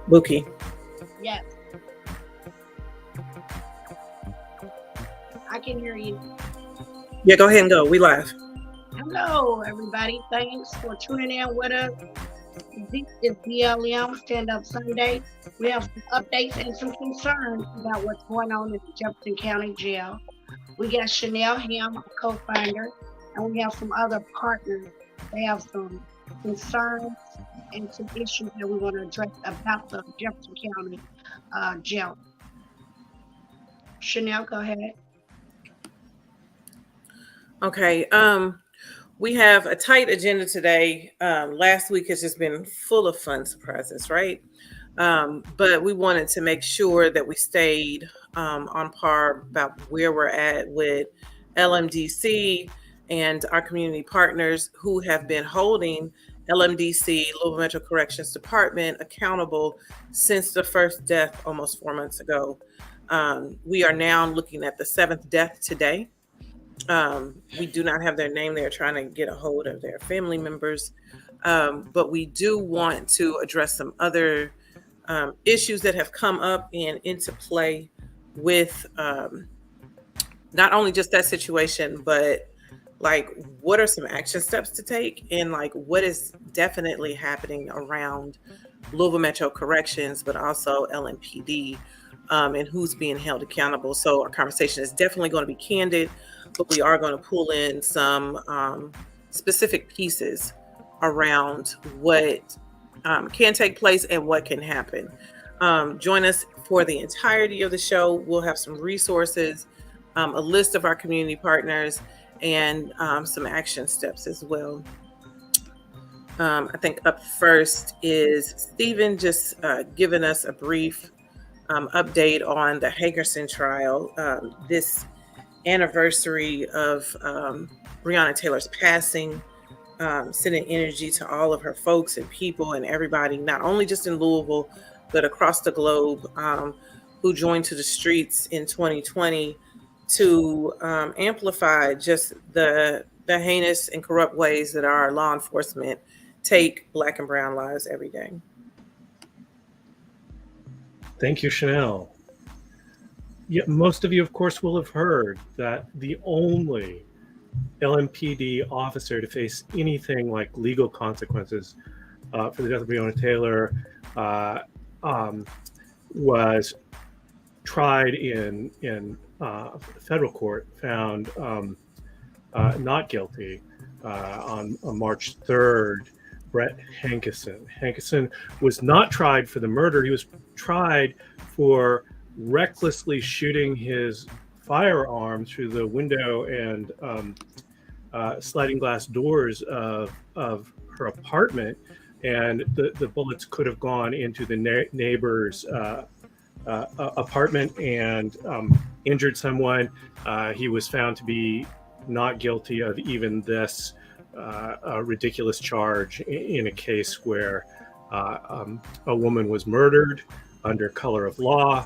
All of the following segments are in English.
Buki. Yes, I can hear you. Yeah, go ahead and go. We live. Hello, everybody. Thanks for tuning in with us. This is BLM Stand Up Sunday. We have some updates and some concerns about what's going on in the Jefferson County Jail. We got Chanel Ham, a co-founder, and we have some other partners. They have some concerns and some issues that we want to address about the Jefferson County jail. Chanel, go ahead. Okay. We have a tight agenda today. Last week has just been full of fun surprises, right? But we wanted to make sure that we stayed on par about where we're at with LMDC and our community partners who have been holding LMDC, Louisville Metro Corrections Department, accountable since the first death almost 4 months ago. We are now looking at the 7th death today. We do not have their name. They're trying to get a hold of their family members. But we do want to address some other issues that have come up and into play with not only just that situation, but like what are some action steps to take and like what is definitely happening around Louisville Metro Corrections, but also LMPD, and who's being held accountable. So our conversation is definitely going to be candid, but we are going to pull in some specific pieces around what can take place and what can happen. Join us for the entirety of the show. We'll have some resources, a list of our community partners, and some action steps as well. I think up first is Stephen just giving us a brief update on the Hagerson trial. This anniversary of Breonna Taylor's passing, sending energy to all of her folks and people and everybody, not only just in Louisville, but across the globe, who joined to the streets in 2020 to amplify just the heinous and corrupt ways that our law enforcement take Black and brown lives every day. Thank you, Chanel. Yeah, most of you, of course, will have heard that the only LMPD officer to face anything like legal consequences for the death of Breonna Taylor was tried in federal court, found not guilty on March 3rd. Brett Hankison. Hankison was not tried for the murder. He was tried for recklessly shooting his firearm through the window and sliding glass doors of her apartment, and the bullets could have gone into the neighbor's apartment and injured someone. He was found to be not guilty of even this ridiculous charge in a case where a woman was murdered under color of law,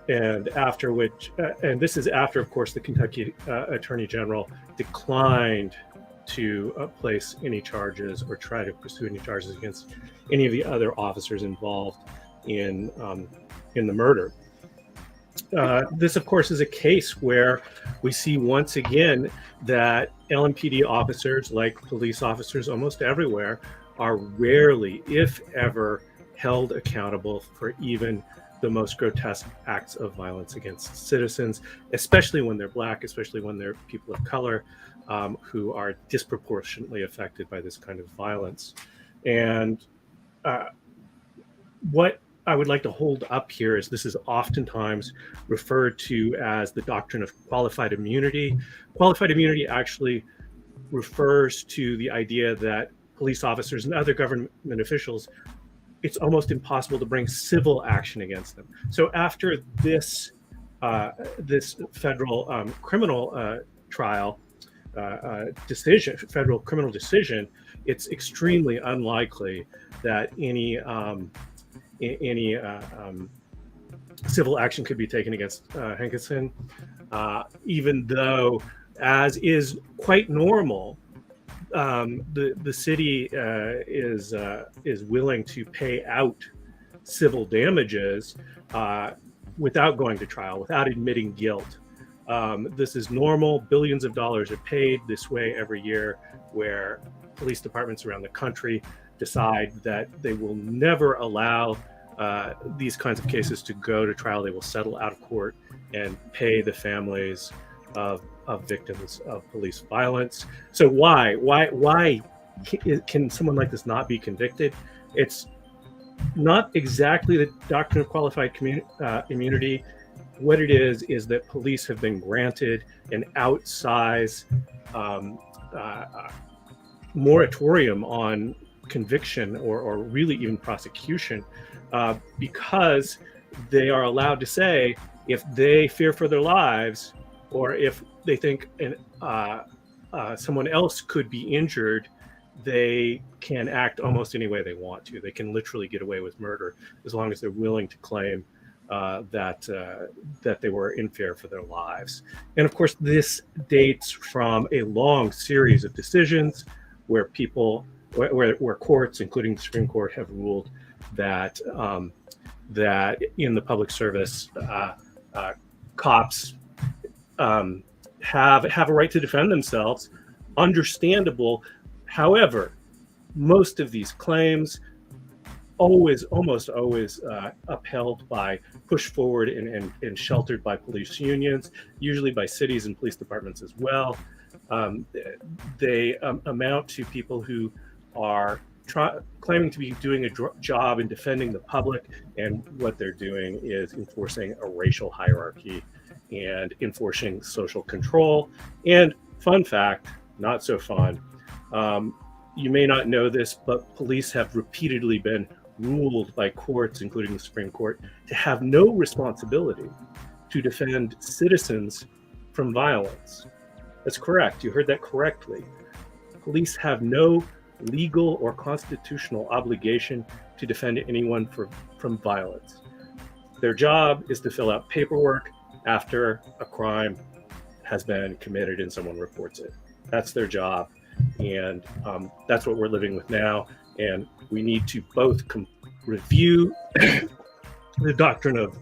and after which, and this is after, of course, the Kentucky Attorney General declined to place any charges or try to pursue any charges against any of the other officers involved in the murder. This, of course, is a case where we see once again that LMPD officers, like police officers almost everywhere, are rarely, if ever, held accountable for even the most grotesque acts of violence against citizens, especially when they're Black, especially when they're people of color, who are disproportionately affected by this kind of violence. And what I would like to hold up here is this is oftentimes referred to as the doctrine of qualified immunity. Qualified immunity actually refers to the idea that police officers and other government officials, it's almost impossible to bring civil action against them. So after this federal criminal trial decision, federal criminal decision, it's extremely unlikely that any civil action could be taken against Hankison, even though as is quite normal, the city is willing to pay out civil damages without going to trial, without admitting guilt. This is normal. Billions of dollars are paid this way every year, where police departments around the country decide that they will never allow these kinds of cases to go to trial. They will settle out of court and pay the families of victims of police violence. So why can someone like this not be convicted? It's not exactly the doctrine of qualified immunity. What it is that police have been granted an outsized moratorium on conviction or really even prosecution because they are allowed to say, if they fear for their lives, or if they think someone else could be injured, they can act almost any way they want to. They can literally get away with murder as long as they're willing to claim that they were in fear for their lives. And of course, this dates from a long series of decisions where where courts, including the Supreme Court, have ruled that that in the public service, cops have a right to defend themselves. Understandable. However, most of these claims almost always upheld by, pushed forward and sheltered by police unions, usually by cities and police departments as well. They amount to people who are claiming to be doing a job in defending the public, and what they're doing is enforcing a racial hierarchy and enforcing social control. And fun fact, not so fun, you may not know this, but police have repeatedly been ruled by courts, including the Supreme Court, to have no responsibility to defend citizens from violence. That's correct. You heard that correctly. Police have no legal or constitutional obligation to defend anyone from violence. Their job is to fill out paperwork after a crime has been committed and someone reports it. That's their job. And that's what we're living with now. And we need to both review the doctrine of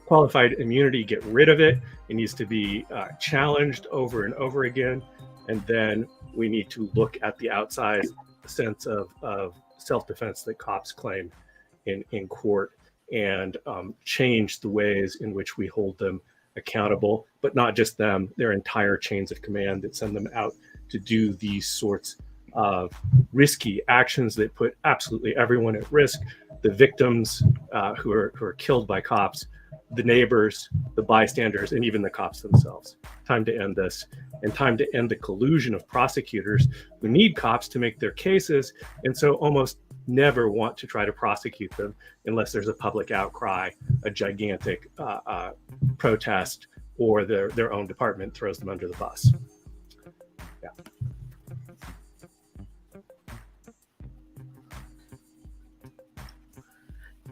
qualified immunity, get rid of it. It needs to be challenged over and over again. And then we need to look at the outside sense of self-defense that cops claim in court, and change the ways in which we hold them accountable, but not just them, their entire chains of command that send them out to do these sorts of risky actions that put absolutely everyone at risk: the victims who are killed by cops, the neighbors, the bystanders, and even the cops themselves. Time to end this, and time to end the collusion of prosecutors who need cops to make their cases, and so almost never want to try to prosecute them unless there's a public outcry, a gigantic protest, or their own department throws them under the bus. Yeah.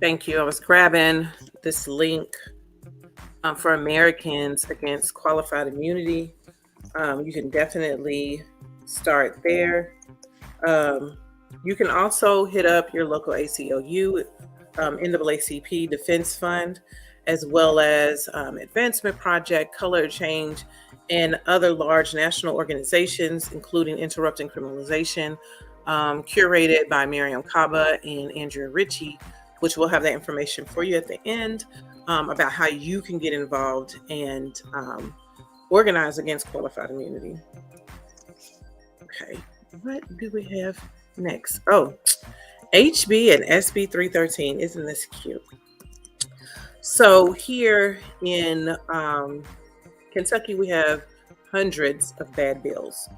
Thank you. I was grabbing this link for Americans Against Qualified Immunity. You can definitely start there. You can also hit up your local ACLU, NAACP Defense Fund, as well as Advancement Project, Color Change, and other large national organizations, including Interrupting Criminalization, curated by Miriam Kaba and Andrea Ritchie, which will have that information for you at the end about how you can get involved and organize against qualified immunity. Okay, what do we have next? Oh, HB and SB 313. Isn't this cute? So here in Kentucky, we have hundreds of bad bills.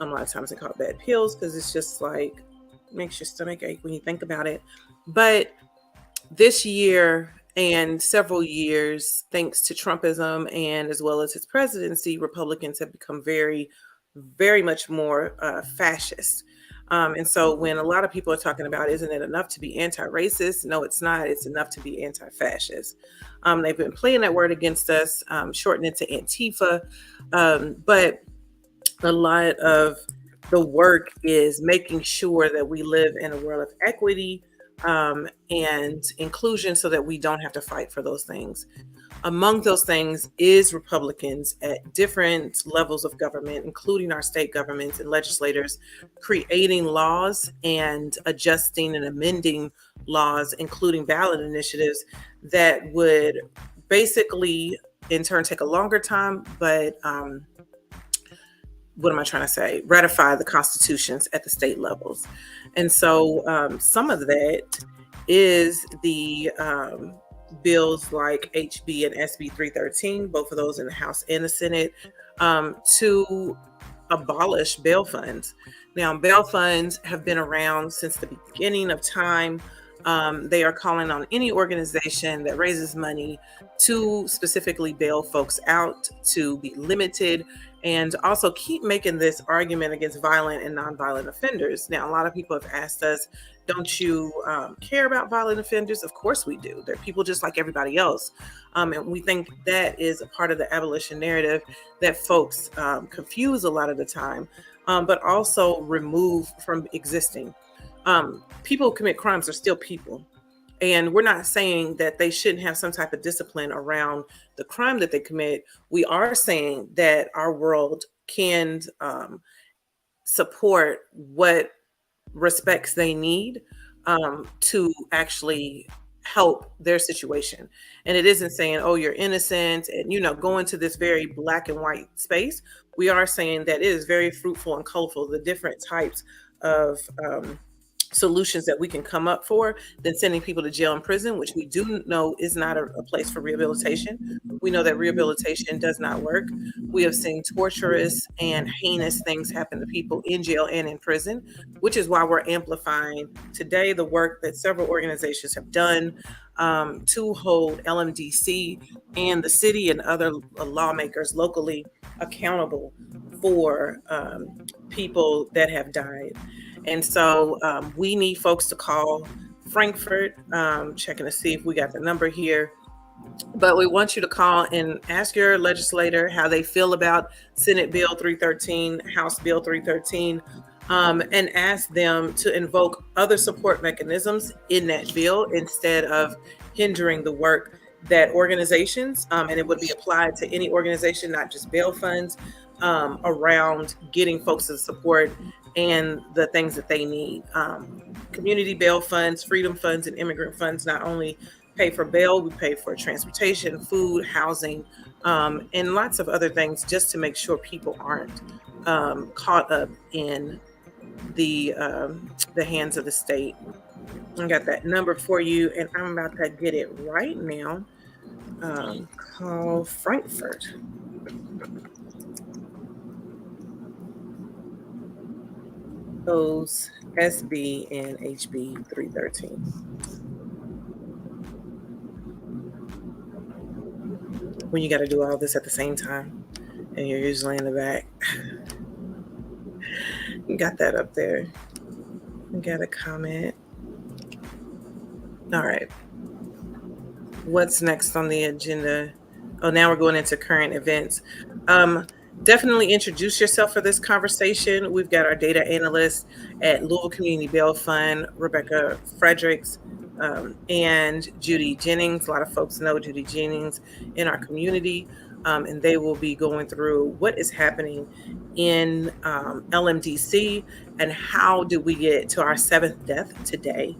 A lot of times they call it bad pills because it's just like makes your stomach ache when you think about it. But this year and several years, thanks to Trumpism and as well as his presidency, Republicans have become very, very much more fascist. And so when a lot of people are talking about, isn't it enough to be anti-racist? No, it's not. It's enough to be anti-fascist. They've been playing that word against us, shortening it to Antifa. But a lot of the work is making sure that we live in a world of equity and inclusion so that we don't have to fight for those things. Among those things is Republicans at different levels of government, including our state governments and legislators, creating laws and adjusting and amending laws, including ballot initiatives that would basically, in turn, take a longer time, but what am I trying to say? Ratify the constitutions at the state levels. And so some of that is the bills like HB and SB 313, both of those in the House and the Senate, to abolish bail funds. Now, bail funds have been around since the beginning of time. They are calling on any organization that raises money to specifically bail folks out, to be limited, and also keep making this argument against violent and nonviolent offenders. Now, a lot of people have asked us, don't you care about violent offenders? Of course we do. They're people just like everybody else. And we think that is a part of the abolition narrative that folks confuse a lot of the time, but also remove from existing. People who commit crimes are still people. And we're not saying that they shouldn't have some type of discipline around the crime that they commit. We are saying that our world can support what respects they need to actually help their situation. And it isn't saying, oh, you're innocent and, go into this very black and white space. We are saying that it is very fruitful and colorful, the different types of solutions that we can come up for than sending people to jail and prison, which we do know is not a place for rehabilitation. We know that rehabilitation does not work. We have seen torturous and heinous things happen to people in jail and in prison, which is why we're amplifying today the work that several organizations have done to hold LMDC and the city and other lawmakers locally accountable for people that have died. And so we need folks to call Frankfurt, checking to see if we got the number here. But we want you to call and ask your legislator how they feel about Senate Bill 313, House Bill 313, and ask them to invoke other support mechanisms in that bill instead of hindering the work that organizations, and it would be applied to any organization, not just bail funds, around getting folks the support and the things that they need. Community bail funds, freedom funds, and immigrant funds not only pay for bail, we pay for transportation, food, housing, and lots of other things just to make sure people aren't caught up in the hands of the state. I got that number for you, and I'm about to get it right now. Call Frankfurt. Those SB and HB 313. When you got to do all this at the same time and you're usually in the back. You got that up there. You got a comment. All right. What's next on the agenda? Oh, now we're going into current events. Definitely introduce yourself for this conversation. We've got our data analyst at Louisville Community Bail Fund, Rebecca Fredericks, and Judy Jennings. A lot of folks know Judy Jennings in our community, and they will be going through what is happening in LMDC and how do we get to our 7th death today,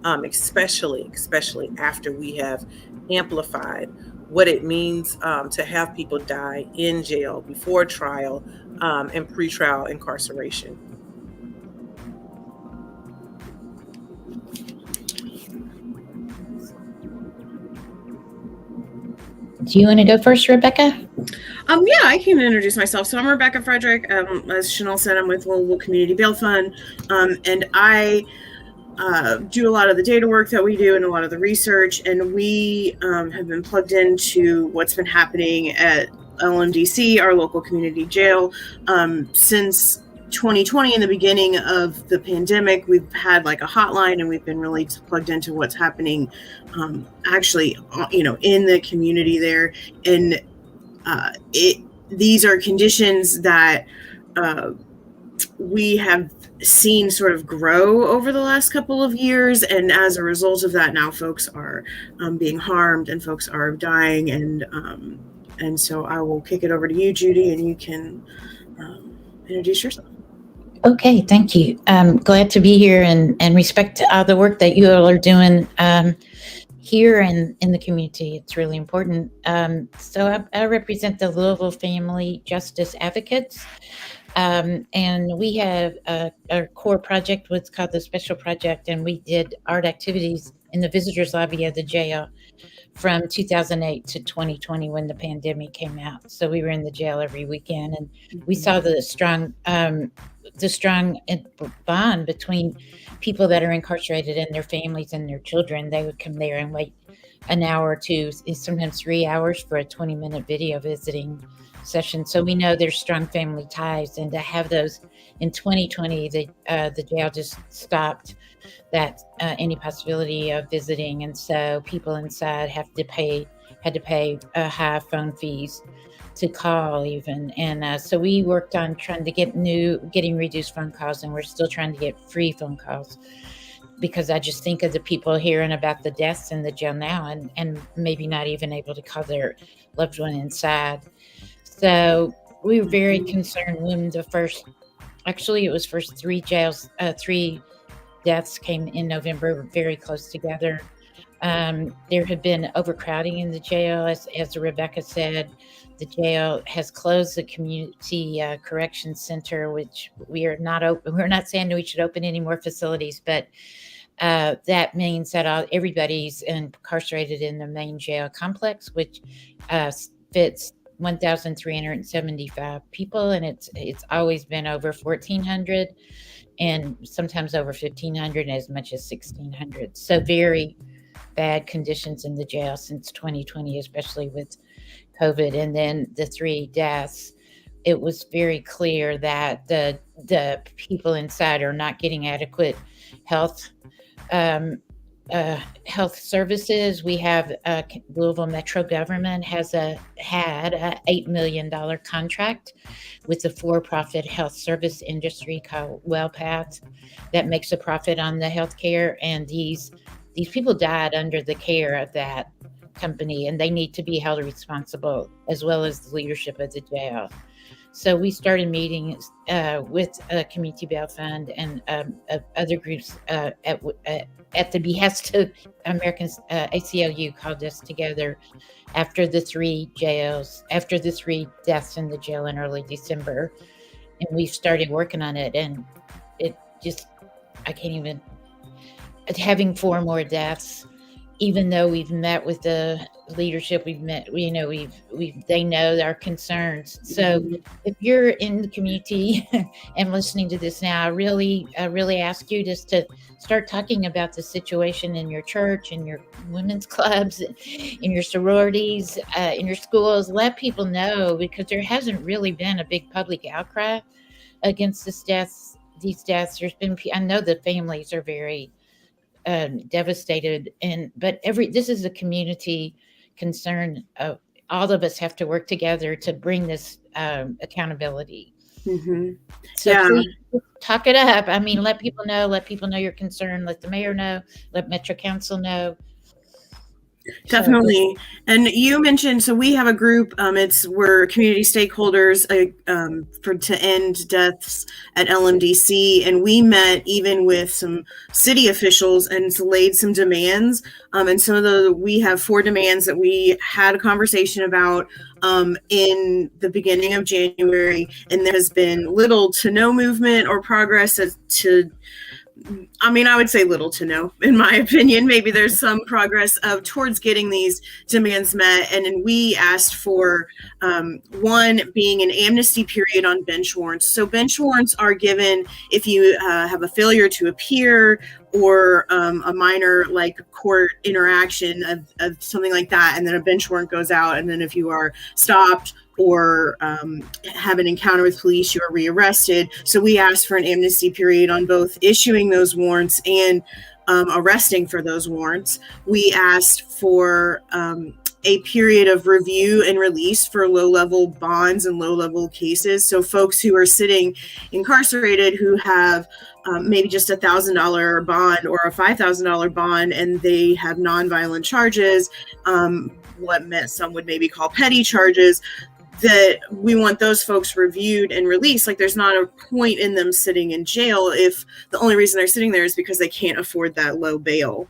especially after we have amplified what it means to have people die in jail before trial and pretrial incarceration. Do you want to go first, Rebecca? Yeah, I can introduce myself. So I'm Rebecca Frederick. As Chanel said, I'm with Louisville Community Bail Fund, and I do a lot of the data work that we do and a lot of the research, and we have been plugged into what's been happening at LMDC, our local community jail, since 2020. In the beginning of the pandemic, we've had like a hotline, and we've been really plugged into what's happening actually, in the community there. And these are conditions that we have seen sort of grow over the last couple of years. And as a result of that, now folks are being harmed and folks are dying. And so I will kick it over to you, Judy, and you can introduce yourself. Okay, thank you. I'm glad to be here and respect the work that you all are doing here and in the community. It's really important. So I represent the Louisville Family Justice Advocates. And we have our core project, what's called the Special Project, and we did art activities in the visitors lobby of the jail from 2008 to 2020 when the pandemic came out. So we were in the jail every weekend, and we saw the strong bond between people that are incarcerated and their families and their children. They would come there and wait an hour or two, sometimes 3 hours for a 20-minute video visiting session. So we know there's strong family ties, and to have those in 2020, the jail just stopped that any possibility of visiting, and so people inside had to pay high phone fees to call even, and so we worked on trying to getting reduced phone calls, and we're still trying to get free phone calls, because I just think of the people hearing about the deaths in the jail now and maybe not even able to call their loved one inside. So we were very concerned when it was first three deaths came in November, very close together. There had been overcrowding in the jail, as Rebecca said. The jail has closed the community correction center, which we are not open. We're not saying that we should open any more facilities, but that means that everybody's incarcerated in the main jail complex, which fits 1,375 people, and it's always been over 1,400, and sometimes over 1,500, as much as 1,600. So very bad conditions in the jail since 2020, especially with COVID. And then the 3 deaths, it was very clear that the people inside are not getting adequate health services. We have Louisville Metro government had a $8 million contract with the for-profit health service industry called WellPath that makes a profit on the healthcare, and these people died under the care of that company, and they need to be held responsible, as well as the leadership of the jail. So we started meeting with Community Bail Fund and other groups at the behest of Americans. ACLU called us together after the 3 deaths in the jail in early December, and we started working on it. And it just, I can't even, having 4 more deaths, even though we've met with the leadership, they know our concerns. So if you're in the community and listening to this now, I really ask you just to start talking about the situation in your church, in your women's clubs, in your sororities, in your schools. Let people know, because there hasn't really been a big public outcry against these deaths. There's been, I know the families are very devastated, but this is a community concern. All of us have to work together to bring this accountability. Mm-hmm. So yeah. Please talk it up. I mean, let people know your concern. Let the mayor know. Let Metro Council know. Definitely. And you mentioned, so we have a group, we're community stakeholders to end deaths at LMDC. And we met even with some city officials and laid some demands. And we have 4 demands that we had a conversation about in the beginning of January. And there has been little to no movement or progress I would say little to no, in my opinion. Maybe there's some progress towards getting these demands met. And then we asked for one being an amnesty period on bench warrants. So bench warrants are given if you have a failure to appear or a minor court interaction of something like that. And then a bench warrant goes out. And then if you are stopped or have an encounter with police, you are rearrested. So we asked for an amnesty period on both issuing those warrants and arresting for those warrants. We asked for a period of review and release for low-level bonds and low-level cases. So folks who are sitting incarcerated who have maybe just $1,000 bond or a $5,000 bond, and they have nonviolent charges, what some would maybe call petty charges, that we want those folks reviewed and released. Like, there's not a point in them sitting in jail if the only reason they're sitting there is because they can't afford that low bail.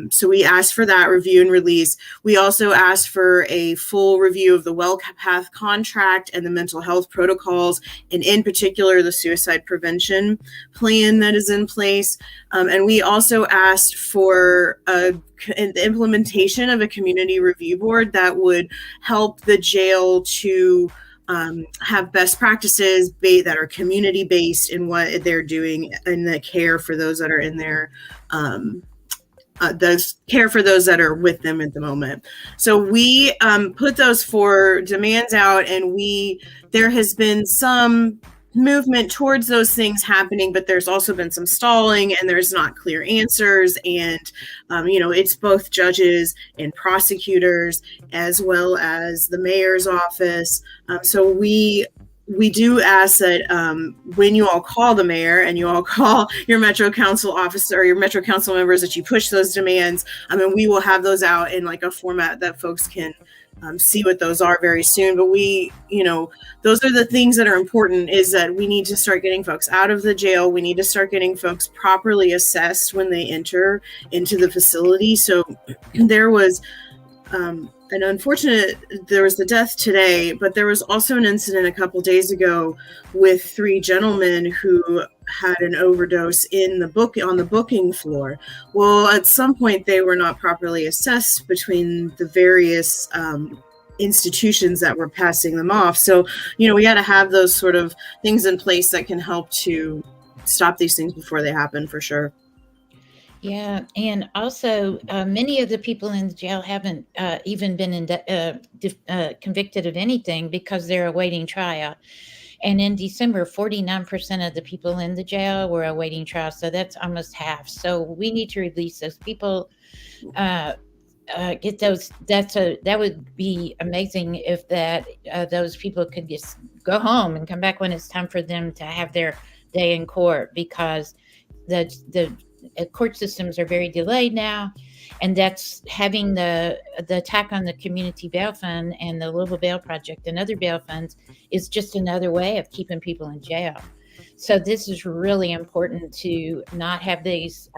So we asked for that review and release. We also asked for a full review of the WellPath contract and the mental health protocols, and in particular, the suicide prevention plan that is in place. And we also asked for the implementation of a community review board that would help the jail to have best practices that are community-based in what they're doing in the care for those that are in their those care for those that are with them at the moment. So we put those 4 demands out, and there has been some movement towards those things happening, but there's also been some stalling, and there's not clear answers. And, it's both judges and prosecutors, as well as the mayor's office. So we do ask that when you all call the mayor and you all call your Metro Council officer or your Metro Council members, that you push those demands. We will have those out in like a format that folks can see what those are very soon. But those are the things that are important, is that we need to start getting folks out of the jail. We need to start getting folks properly assessed when they enter into the facility. So there was there was the death today, but there was also an incident a couple days ago with 3 gentlemen who had an overdose on the booking floor. Well, at some point they were not properly assessed between the various institutions that were passing them off. So, we got to have those sort of things in place that can help to stop these things before they happen, for sure. Yeah, and also many of the people in the jail haven't even been convicted of anything because they're awaiting trial. And in December, 49% of the people in the jail were awaiting trial, so that's almost half. So we need to release those people, get those. That would be amazing if those people could just go home and come back when it's time for them to have their day in court, because the court systems are very delayed now, and that's having the attack on the community bail fund and the Louisville Bail Project and other bail funds is just another way of keeping people in jail. So this is really important to not have these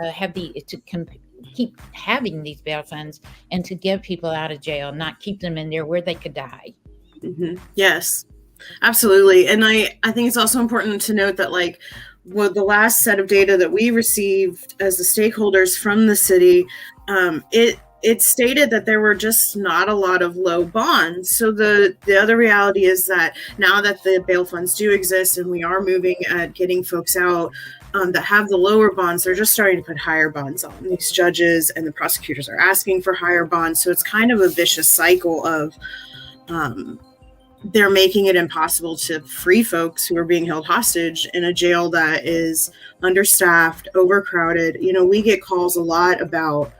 keep having these bail funds, and to get people out of jail, not keep them in there where they could die. Mm-hmm. Yes, absolutely. And I think it's also important to note that, the last set of data that we received as the stakeholders from the city, it stated that there were just not a lot of low bonds. So the other reality is that now that the bail funds do exist and we are moving at getting folks out that have the lower bonds, they're just starting to put higher bonds on. These judges and the prosecutors are asking for higher bonds. So it's kind of a vicious cycle of they're making it impossible to free folks who are being held hostage in a jail that is understaffed, overcrowded. We get calls a lot about,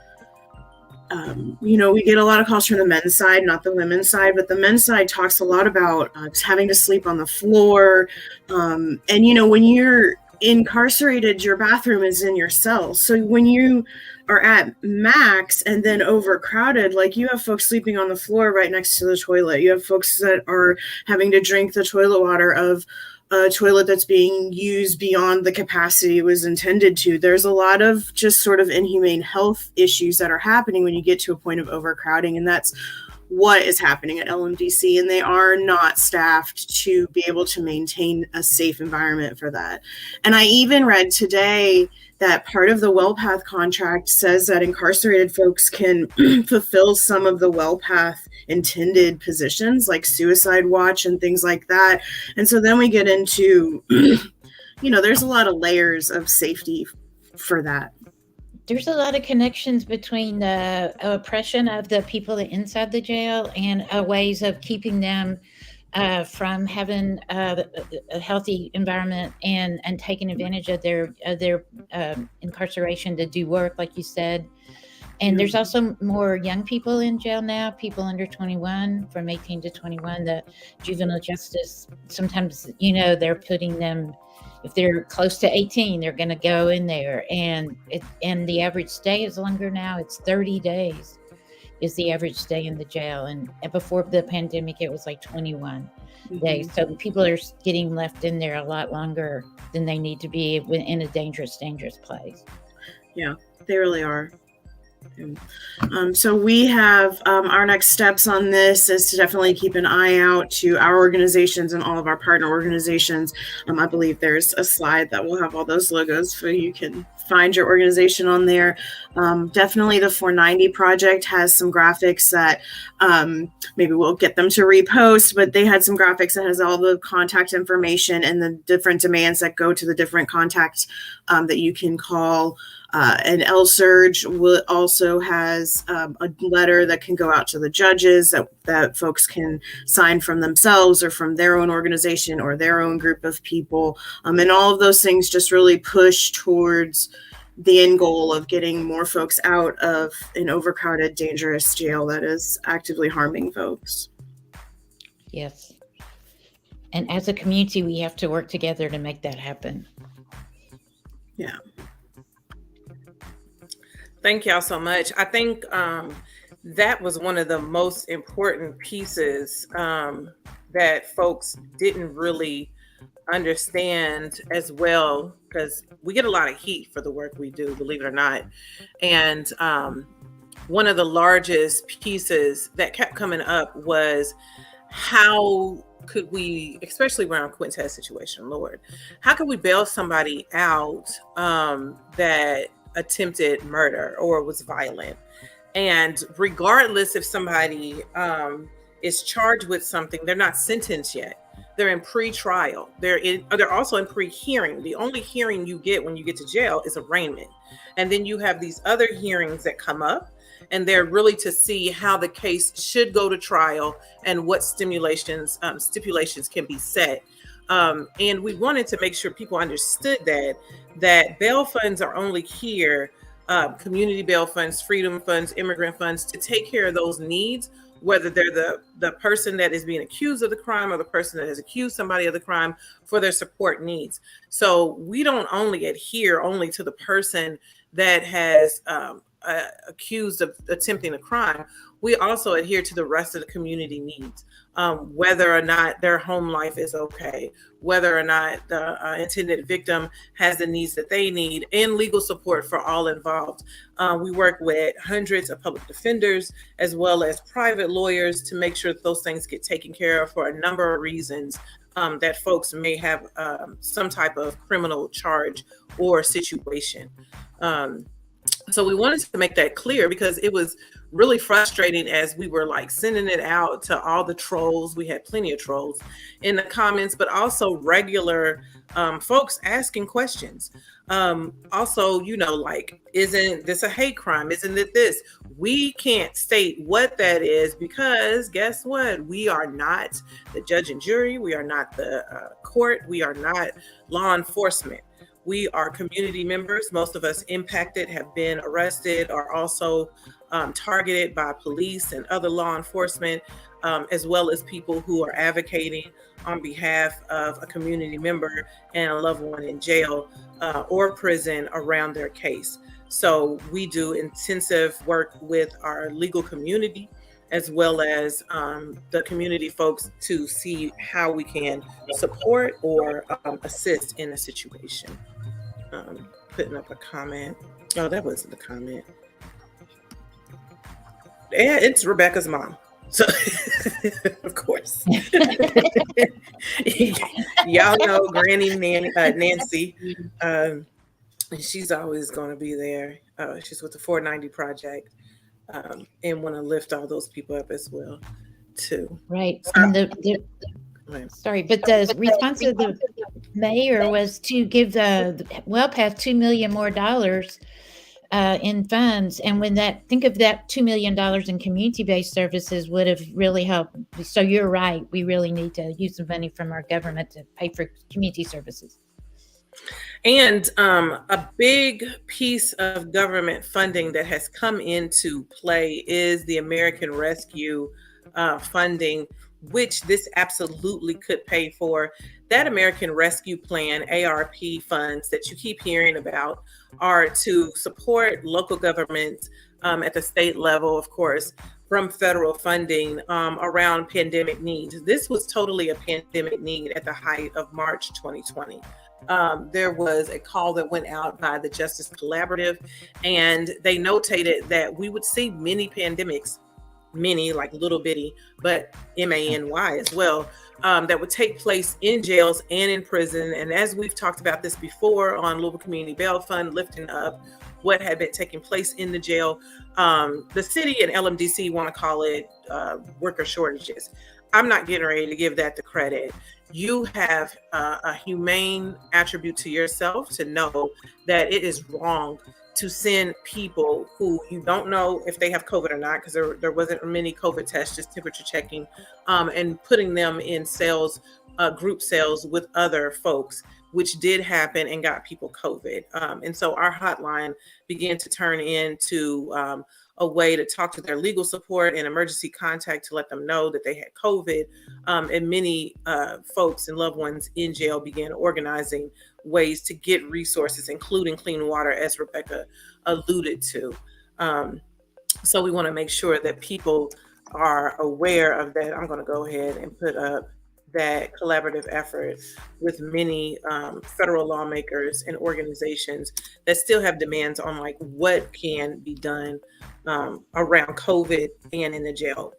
we get a lot of calls from the men's side, not the women's side, but the men's side talks a lot about having to sleep on the floor. And, when you're incarcerated, your bathroom is in your cell. So when you are at max and then overcrowded, you have folks sleeping on the floor right next to the toilet. You have folks that are having to drink the toilet water of a toilet that's being used beyond the capacity it was intended to. There's a lot of just sort of inhumane health issues that are happening when you get to a point of overcrowding. And that's what is happening at LMDC, and they are not staffed to be able to maintain a safe environment for that. And I even read today that part of the WellPath contract says that incarcerated folks can fulfill some of the WellPath intended positions, like suicide watch and things like that. And so then we get into, there's a lot of layers of safety for that. There's a lot of connections between the oppression of the people inside the jail and ways of keeping them from having a healthy environment and taking advantage of their incarceration to do work, like you said. And there's also more young people in jail now, people under 21, from 18 to 21. The juvenile justice, sometimes, they're putting them, if they're close to 18, they're going to go in there. And the average stay is longer now. It's 30 days is the average stay in the jail. And before the pandemic, it was like 21 days. So people are getting left in there a lot longer than they need to be in a dangerous place. Yeah, they really are. So we have our next steps on this is to definitely keep an eye out to our organizations and all of our partner organizations. I believe there's a slide that will have all those logos so you can find your organization on there. Definitely the 490 project has some graphics that maybe we'll get them to repost, but they had some graphics that has all the contact information and the different demands that go to the different contacts that you can call. And LSurge also has a letter that can go out to the judges that folks can sign from themselves or from their own organization or their own group of people. And all of those things just really push towards the end goal of getting more folks out of an overcrowded, dangerous jail that is actively harming folks. Yes. And as a community, we have to work together to make that happen. Yeah. Thank y'all so much. I think that was one of the most important pieces that folks didn't really understand as well, because we get a lot of heat for the work we do, believe it or not. And one of the largest pieces that kept coming up was how could we, especially around Quintet's situation, Lord, how could we bail somebody out that attempted murder or was violent? And regardless if somebody is charged with something, they're not sentenced yet. They're in pre-trial. They're also in pre-hearing. The only hearing you get when you get to jail is arraignment. And then you have these other hearings that come up, and they're really to see how the case should go to trial and what stipulations can be set. And we wanted to make sure people understood that bail funds are only here, community bail funds, freedom funds, immigrant funds, to take care of those needs, whether they're the person that is being accused of the crime or the person that has accused somebody of the crime, for their support needs. So we don't only adhere only to the person that has accused of attempting a crime. We also adhere to the rest of the community needs, whether or not their home life is okay, whether or not the intended victim has the needs that they need, and legal support for all involved. We work with hundreds of public defenders as well as private lawyers to make sure that those things get taken care of for a number of reasons that folks may have some type of criminal charge or situation. So we wanted to make that clear because it was really frustrating as we were like sending it out to all the trolls. We had plenty of trolls in the comments, but also regular folks asking questions. Also, like, isn't this a hate crime? Isn't it this? We can't state what that is because guess what? We are not the judge and jury. We are not the court. We are not law enforcement. We are community members. Most of us impacted have been arrested or also targeted by police and other law enforcement, as well as people who are advocating on behalf of a community member and a loved one in jail or prison around their case. So we do intensive work with our legal community as well as the community folks to see how we can support or assist in a situation. Putting up a comment. Oh, that wasn't a comment. Yeah, it's Rebecca's mom. So, of course. Y'all know Granny Nancy. She's always going to be there. She's with the 490 Project and want to lift all those people up as well, too. Right. Sorry, but the response of the mayor was to give the WellPath $2 million more in funds, and think of that $2 million in community-based services would have really helped. So you're right, we really need to use some money from our government to pay for community services. And a big piece of government funding that has come into play is the American Rescue funding, which this absolutely could pay for. That American Rescue Plan, ARP funds that you keep hearing about, are to support local governments at the state level, of course, from federal funding around pandemic needs. This was totally a pandemic need at the height of March 2020. There was a call that went out by the Justice Collaborative, and they notated that we would see many pandemics, many like little bitty, but MANY as well, that would take place in jails and in prison. And as we've talked about this before on Louisville Community Bail Fund, lifting up what had been taking place in the jail, the city and LMDC want to call it worker shortages. I'm not getting ready to give that the credit. You have a humane attribute to yourself to know that it is wrong to send people who you don't know if they have COVID or not, because there wasn't many COVID tests, just temperature checking, and putting them in cells, group cells with other folks, which did happen and got people COVID. And so our hotline began to turn into a way to talk to their legal support and emergency contact to let them know that they had COVID. And many folks and loved ones in jail began organizing ways to get resources, including clean water, as Rebecca alluded to. So we want to make sure that people are aware of that. I'm going to go ahead and put up that collaborative effort with many federal lawmakers and organizations that still have demands on like what can be done around COVID and in the jail.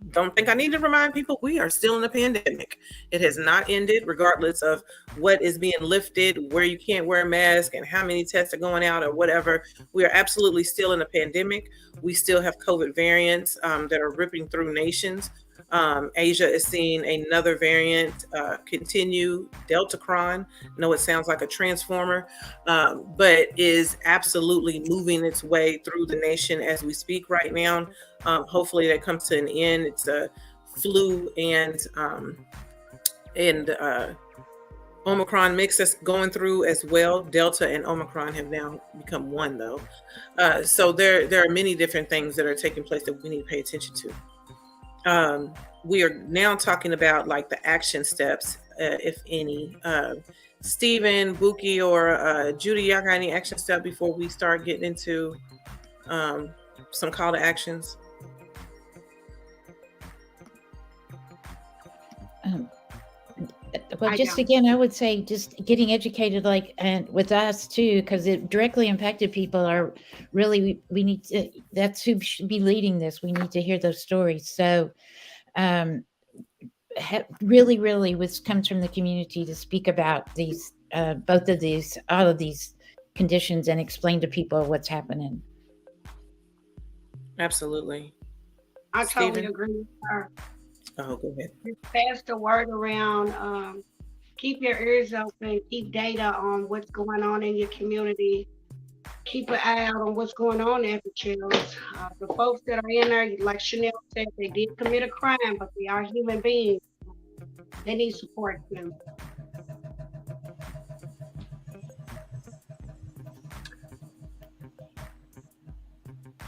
Don't think I need to remind people we are still in a pandemic. It has not ended, regardless of what is being lifted, where you can't wear a mask and how many tests are going out or whatever. We are absolutely still in a pandemic. We still have COVID variants that are ripping through nations. Asia is seeing another variant continue, Deltacron. I know it sounds like a transformer, but is absolutely moving its way through the nation as we speak right now. Hopefully that comes to an end. It's a flu and Omicron mix that's going through as well. Delta and Omicron have now become one, though. So there are many different things that are taking place that we need to pay attention to. We are now talking about like the action steps, if any. Stephen, Buki, or Judy, y'all got any action step before we start getting into some call to actions? Well, just again, I would say just getting educated, like, and with us too, because it directly impacted people are really, we need to, that's who should be leading this. We need to hear those stories. So really which comes from the community to speak about these, both of these, all of these conditions and explain to people what's happening. Absolutely. I totally Stephen? agree with her. Oh, go ahead. Just pass the word around. Keep your ears open. Keep data on what's going on in your community. Keep an eye out on what's going on at the jails. The folks that are in there, like Chanel said, they did commit a crime, but they are human beings. They need support too.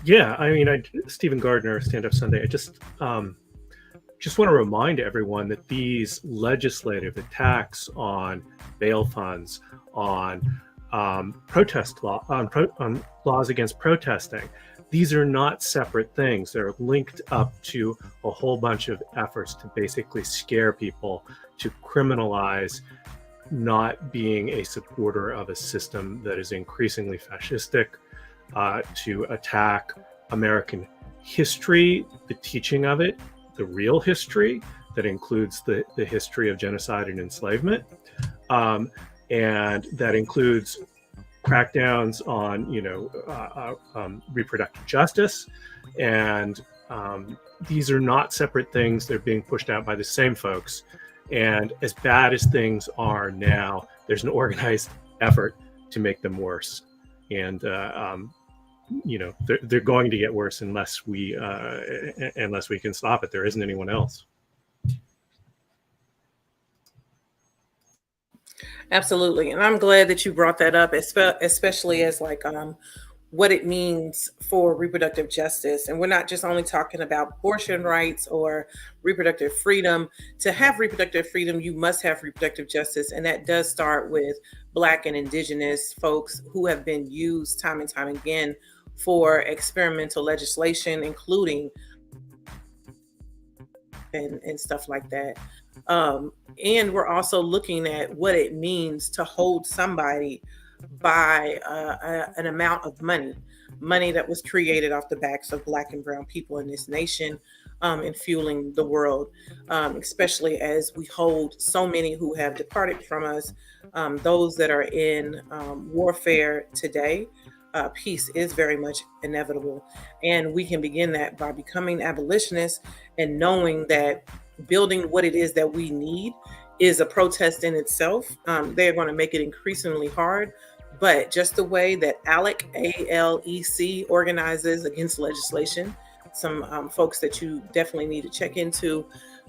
Yeah, I mean, Stephen Gardner, Stand Up Sunday. I just want to remind everyone that these legislative attacks on bail funds, on protest law, on laws against protesting, these are not separate things. They're linked up to a whole bunch of efforts to basically scare people, to criminalize not being a supporter of a system that is increasingly fascistic, to attack American history, the teaching of it, the real history that includes the history of genocide and enslavement, and that includes crackdowns on reproductive justice. And these are not separate things. They're being pushed out by the same folks. And as bad as things are now, there's an organized effort to make them worse. And they're going to get worse unless we can stop it. There isn't anyone else. Absolutely. And I'm glad that you brought that up, especially as like what it means for reproductive justice. And we're not just only talking about abortion rights or reproductive freedom. To have reproductive freedom, you must have reproductive justice. And that does start with Black and Indigenous folks who have been used time and time again for experimental legislation, including and stuff like that. And we're also looking at what it means to hold somebody by an amount of money that was created off the backs of Black and brown people in this nation, and fueling the world, especially as we hold so many who have departed from us, those that are in warfare today. Peace is very much inevitable. And we can begin that by becoming abolitionists and knowing that building what it is that we need is a protest in itself. They're going to make it increasingly hard. But just the way that ALEC, ALEC, organizes against legislation, some folks that you definitely need to check into,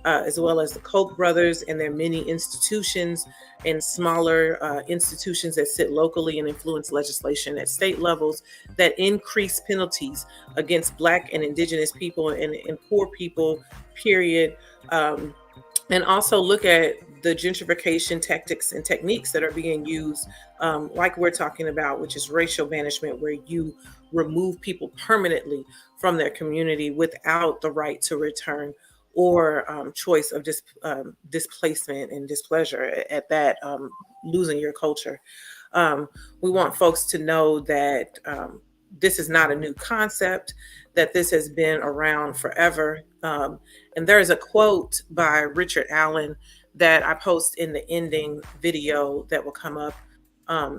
as well as the Koch brothers and their many institutions and smaller institutions that sit locally and influence legislation at state levels that increase penalties against Black and Indigenous people and poor people, period. And also look at the gentrification tactics and techniques that are being used, like we're talking about, which is racial banishment, where you remove people permanently from their community without the right to return or choice of displacement and displeasure at that, losing your culture. We want folks to know that this is not a new concept, that this has been around forever. And there is a quote by Richard Allen that I post in the ending video that will come up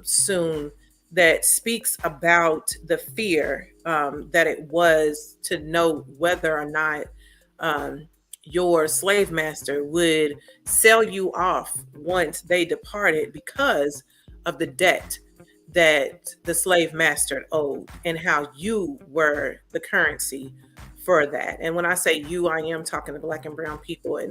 soon, that speaks about the fear that it was to know whether or not your slave master would sell you off once they departed because of the debt that the slave master owed and how you were the currency for that. And when I say you, I am talking to Black and brown people,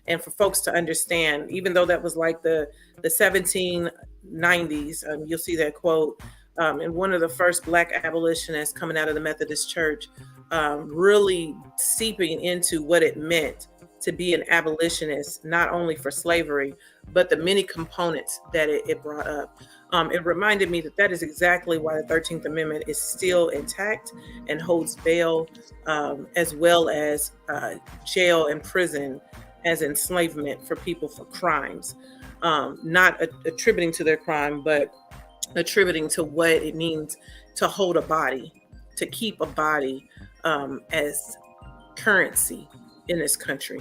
and for folks to understand, even though that was like the 1790s, you'll see that quote, and one of the first Black abolitionists coming out of the Methodist Church, really seeping into what it meant to be an abolitionist, not only for slavery, but the many components that it brought up. It reminded me that is exactly why the 13th Amendment is still intact and holds bail, as well as jail and prison as enslavement for people for crimes, not attributing to their crime, but attributing to what it means to hold a body, to keep a body as currency in this country.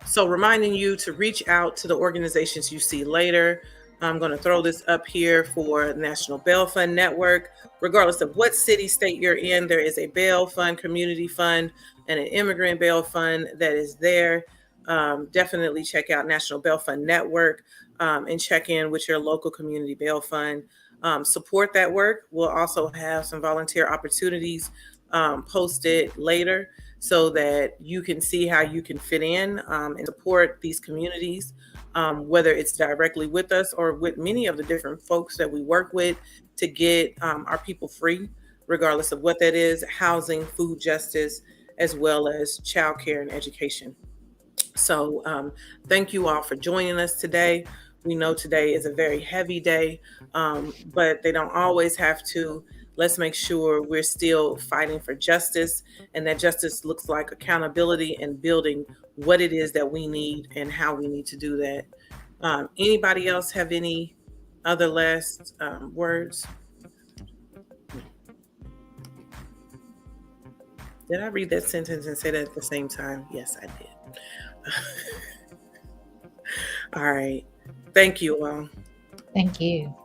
So reminding you to reach out to the organizations you see later. I'm going to throw this up here for National Bail Fund Network. Regardless of what city, state you're in, there is a bail fund, community fund, and an immigrant bail fund that is there. Definitely check out National Bail Fund Network and check in with your local community bail fund. Support that work. We'll also have some volunteer opportunities posted later so that you can see how you can fit in and support these communities, whether it's directly with us or with many of the different folks that we work with to get our people free, regardless of what that is, housing, food justice, as well as childcare and education. So thank you all for joining us today. We know today is a very heavy day, but they don't always have to. Let's make sure we're still fighting for justice, and that justice looks like accountability and building what it is that we need and how we need to do that. Anybody else have any other last words? Did I read that sentence and say that at the same time? Yes, I did. All right. Thank you all. Thank you.